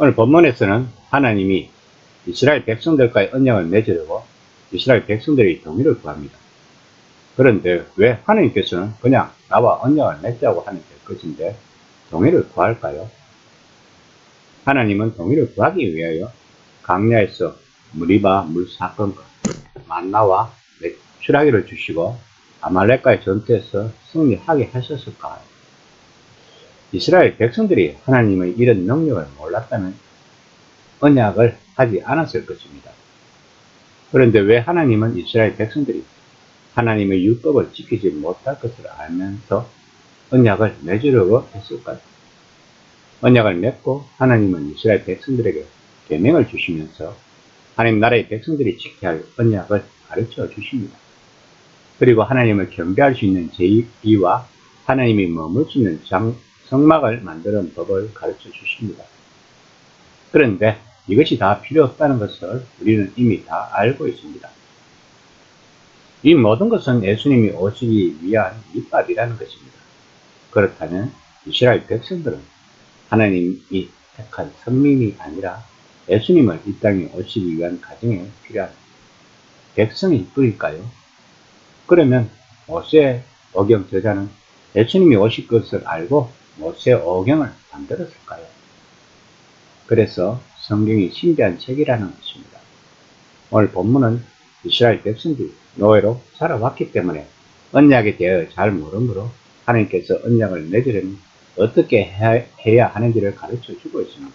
오늘 본문에서는 하나님이 이스라엘 백성들과의 언약을 맺으려고 이스라엘 백성들의 동의를 구합니다. 그런데 왜 하나님께서는 그냥 나와 언약을 맺자고 하면 될 것인데 동의를 구할까요? 하나님은 동의를 구하기 위하여 광야에서 무리바 물사건과 만나와 맥추라기를 주시고 아말렉과의 전투에서 승리하게 하셨을까요? 이스라엘 백성들이 하나님의 이런 능력을 몰랐다면 언약을 하지 않았을 것입니다. 그런데 왜 하나님은 이스라엘 백성들이 하나님의 율법을 지키지 못할 것을 알면서 언약을 맺으려고 했을까요? 언약을 맺고 하나님은 이스라엘 백성들에게 계명을 주시면서 하나님 나라의 백성들이 지켜야 할 언약을 가르쳐 주십니다. 그리고 하나님을 경배할 수 있는 제의와 하나님이 머물 수 있는 성막을 만드는 법을 가르쳐 주십니다. 그런데 이것이 다 필요 없다는 것을 우리는 이미 다 알고 있습니다. 이 모든 것은 예수님이 오시기 위한 밑밥이라는 것입니다. 그렇다면 이스라엘 백성들은 하나님이 택한 선민이 아니라 예수님을 이 땅에 오시기 위한 과정에 필요한 백성일 뿐일까요? 그러면 모세 오경 저자는 예수님이 오실 것을 알고 모세 오경을 만들었을까요? 그래서 성경이 신비한 책이라는 것입니다. 오늘 본문은 이스라엘 백성들이 노예로 살아왔기 때문에 언약에 대해 잘 모르므로 하나님께서 언약을 맺으려면 어떻게 해야 하는지를 가르쳐 주고 있습니다.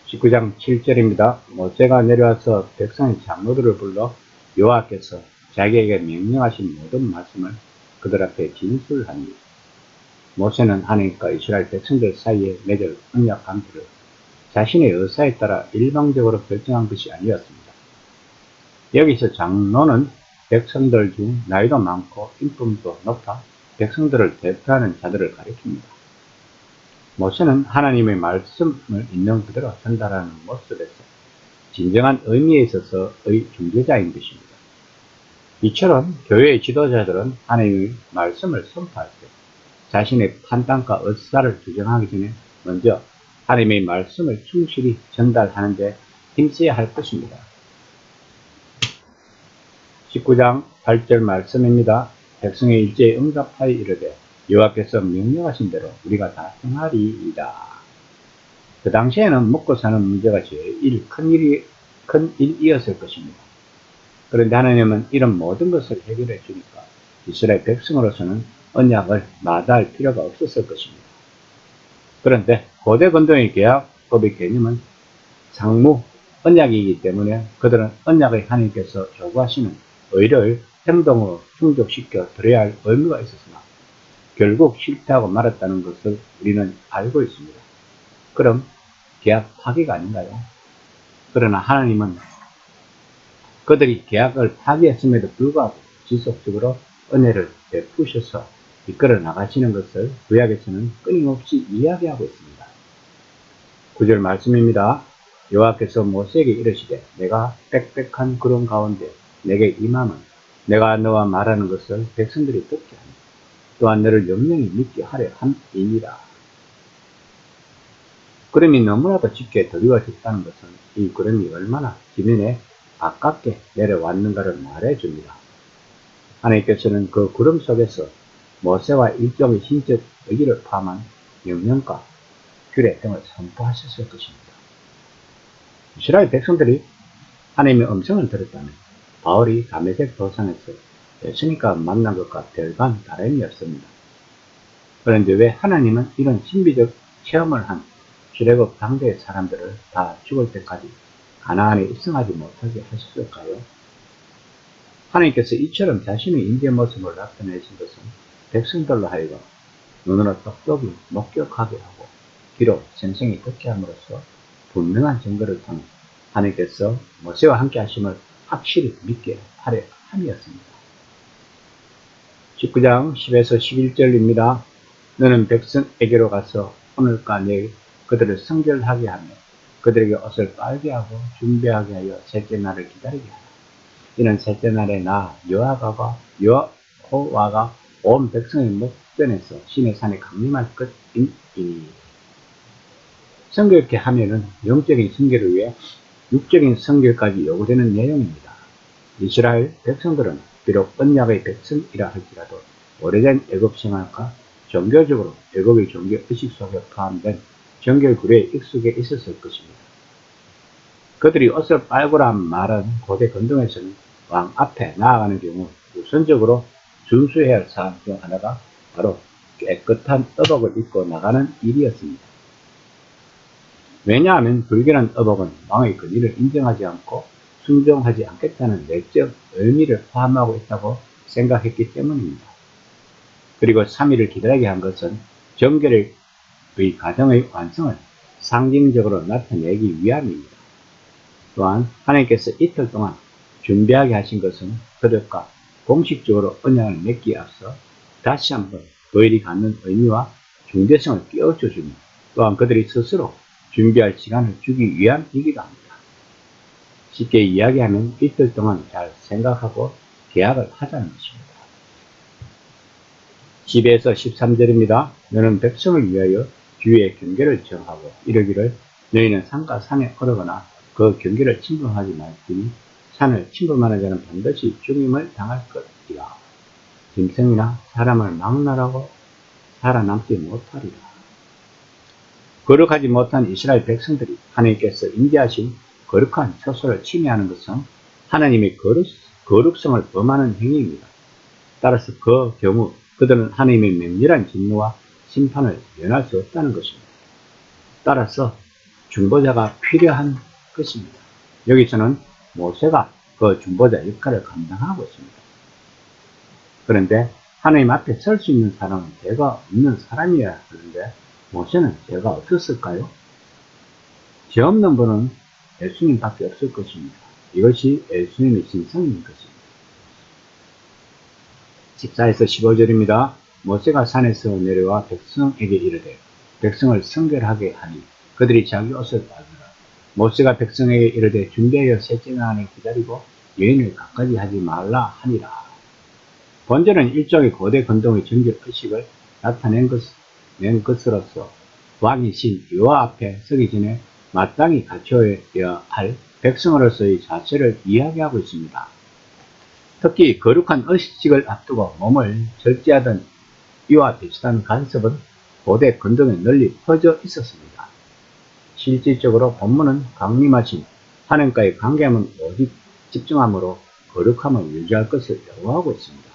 19장 7절입니다. 모세가 내려와서 백성의 장로들을 불러 여호와께서 자기에게 명령하신 모든 말씀을 그들 앞에 진술하니 모세는 하나님과 이스라엘 백성들 사이에 맺을 언약 관계를 자신의 의사에 따라 일방적으로 결정한 것이 아니었습니다. 여기서 장로는 백성들 중 나이도 많고 인품도 높아 백성들을 대표하는 자들을 가리킵니다. 모세는 하나님의 말씀을 있는 그대로 전달하는 모습에서 진정한 의미에 있어서의 중재자인 것입니다. 이처럼 교회의 지도자들은 하나님의 말씀을 선포할 때 자신의 판단과 의사를 주장하기 전에 먼저 하나님의 말씀을 충실히 전달하는 데 힘써야 할 것입니다. 19장 8절 말씀입니다. 백성의 일제에 응답하여 이르되 여호와께서 명령하신 대로 우리가 다 행하리이다. 그 당시에는 먹고 사는 문제가 제일 큰 일이었을 것입니다. 그런데 하나님은 이런 모든 것을 해결해 주니까 이스라엘 백성으로서는 언약을 마다할 필요가 없었을 것입니다. 그런데 고대 근동의 계약법의 개념은 상무 언약이기 때문에 그들은 언약의 하나님께서 요구하시는 의를 행동으로 충족시켜 드려야 할 의무가 있었으나 결국 실패하고 말았다는 것을 우리는 알고 있습니다. 그럼 계약 파기가 아닌가요? 그러나 하나님은 그들이 계약을 파기했음에도 불구하고 지속적으로 은혜를 베푸셔서 이끌어 나가시는 것을 구약에서는 끊임없이 이야기하고 있습니다. 9절 말씀입니다. 여호와께서 모세에게 이르시되 내가 빽빽한 구름 가운데 내게 임함은 내가 너와 말하는 것을 백성들이 듣게 하니 또한 너를 영영히 믿게 하려 함이니라. 구름이 너무나도 짙게 드리워졌다는 것은 이 구름이 얼마나 지면에 가깝게 내려왔는가를 말해줍니다. 하나님께서는 그 구름 속에서 모세와 일종의 신적 의기를 포함한 명령과 규례 등을 선포하셨을 것입니다. 이스라엘 백성들이 하나님의 음성을 들었다면 바울이 다메섹 도상에서 예수님과 만난 것과 별반 다름이 없습니다. 그런데 왜 하나님은 이런 신비적 체험을 한 출애굽 당대의 사람들을 다 죽을 때까지 가나안에 입성하지 못하게 하셨을까요? 하나님께서 이처럼 자신의 인재 모습을 나타내신 것은 백성들로 하여금 눈으로 똑똑히 목격하게 하고 귀로 생생히 듣게 함으로써 분명한 증거를 통해 하나님께서 모세와 함께 하심을 확실히 믿게 하려 함이었습니다. 19장 10에서 11절입니다. 너는 백성에게로 가서 오늘과 내일 그들을 성결하게 하며 그들에게 옷을 빨게 하고 준비하게 하여 셋째 날을 기다리게 하라. 이는 셋째 날에 나 여호와가 온 백성의 목전에서 시내 산에 강림할 것이니 성결케 하면은 영적인 성결을 위해 육적인 성결까지 요구되는 내용입니다. 이스라엘 백성들은 비록 언약의 백성이라 할지라도 오래된 애굽 생활과 종교적으로 애굽의 종교 의식 속에 포함된 정결 구례에 익숙해 있었을 것입니다. 그들이 옷을 빨고란 말은 고대 건동에서는 왕 앞에 나아가는 경우 우선적으로 준수해야 할 사항 중 하나가 바로 깨끗한 의복을 입고 나가는 일이었습니다. 왜냐하면 불결한 의복은 왕의 권위를 인정하지 않고 순종하지 않겠다는 내적 의미를 포함하고 있다고 생각했기 때문입니다. 그리고 3일을 기다리게 한 것은 정결의 과정의 완성을 상징적으로 나타내기 위함입니다. 또한 하나님께서 이틀 동안 준비하게 하신 것은 그들과 공식적으로 언약을 맺기에 앞서 다시 한번 그 일이 갖는 의미와 중대성을 깨우쳐 주며 또한 그들이 스스로 준비할 시간을 주기 위함이기도 합니다. 쉽게 이야기하면 이틀 동안 잘 생각하고 계약을 하자는 것입니다. 10에서 13절입니다. 너는 백성을 위하여 주의 경계를 정하고 이르기를 너희는 산과 산에 오르거나 그 경계를 침범하지 말지니 산을 침범하는 자는 반드시 죽임을 당할 것이라. 짐승이나 사람을 막나라고 살아남지 못하리라. 거룩하지 못한 이스라엘 백성들이 하나님께서 인지하신 거룩한 처소를 침해하는 것은 하나님의 거룩성을 범하는 행위입니다. 따라서 그 경우 그들은 하나님의 맹렬한 진노와 심판을 면할 수 없다는 것입니다. 따라서 중보자가 필요한 것입니다. 여기서는 모세가 그 중보자 역할을 감당하고 있습니다. 그런데 하나님 앞에 설 수 있는 사람은 죄가 없는 사람이어야 하는데 모세는 죄가 없었을까요? 죄 없는 분은 예수님밖에 없을 것입니다. 이것이 예수님의 신성인 것입니다. 14에서 15절입니다. 모세가 산에서 내려와 백성에게 이르되 백성을 성결하게 하니 그들이 자기 옷을 빨더라. 모세가 백성에게 이르되 준비하여 셋째 날에 기다리고 여인을 가까이 하지 말라 하니라. 본절은 일종의 고대 건동의 정결 의식을 나타낸 것으로서 왕이신 여호와 앞에 서기 전에 마땅히 갖춰야 할 백성으로서의 자세를 이야기하고 있습니다. 특히 거룩한 의식을 앞두고 몸을 절제하던 이와 비슷한 간섭은 고대 건동에 널리 퍼져 있었습니다. 실질적으로 본문은 강림하신 하나님과의 관계함은 오직 집중함으로 거룩함을 유지할 것을 요구하고 있습니다.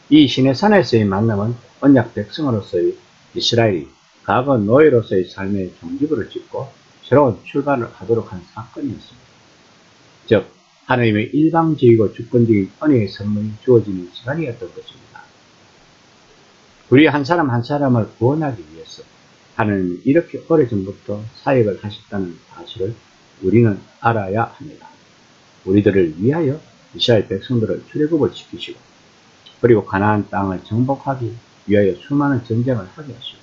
이 시내산에서의 만남은 언약 백성으로서의 이스라엘이 과거 노예로서의 삶의 종지부를 찍고 새로운 출발을 하도록 한 사건이었습니다. 즉 하나님의 일방적이고 주권적인 은혜의 선물이 주어지는 시간이었던 것입니다. 우리 한 사람 한 사람을 구원하기 위해서 하나님은 이렇게 오래전부터 사역을 하셨다는 사실을 우리는 알아야 합니다. 우리들을 위하여 이스라엘 백성들을 출애굽을 시키시고 그리고 가나안 땅을 정복하기 위하여 수많은 전쟁을 하게 하시고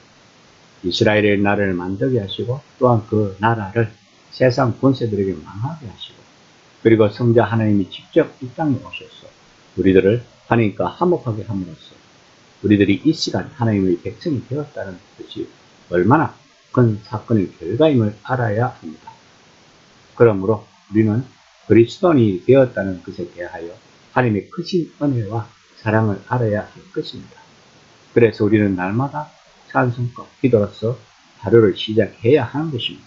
이스라엘의 나라를 만들게 하시고 또한 그 나라를 세상 권세들에게 망하게 하시고 그리고 성자 하나님이 직접 이 땅에 오셔서 우리들을 하나님과 화목하게 함으로써 우리들이 이 시간 하나님의 백성이 되었다는 것이 얼마나 큰 사건의 결과임을 알아야 합니다. 그러므로 우리는 그리스도인이 되었다는 것에 대하여 하나님의 크신 은혜와 사랑을 알아야 할 것입니다. 그래서 우리는 날마다 찬송과 기도로서 하루를 시작해야 하는 것입니다.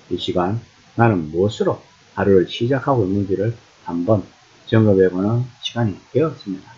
이 시간 나는 무엇으로 하루를 시작하고 있는지를 한번 점검해보는 시간이 되었습니다.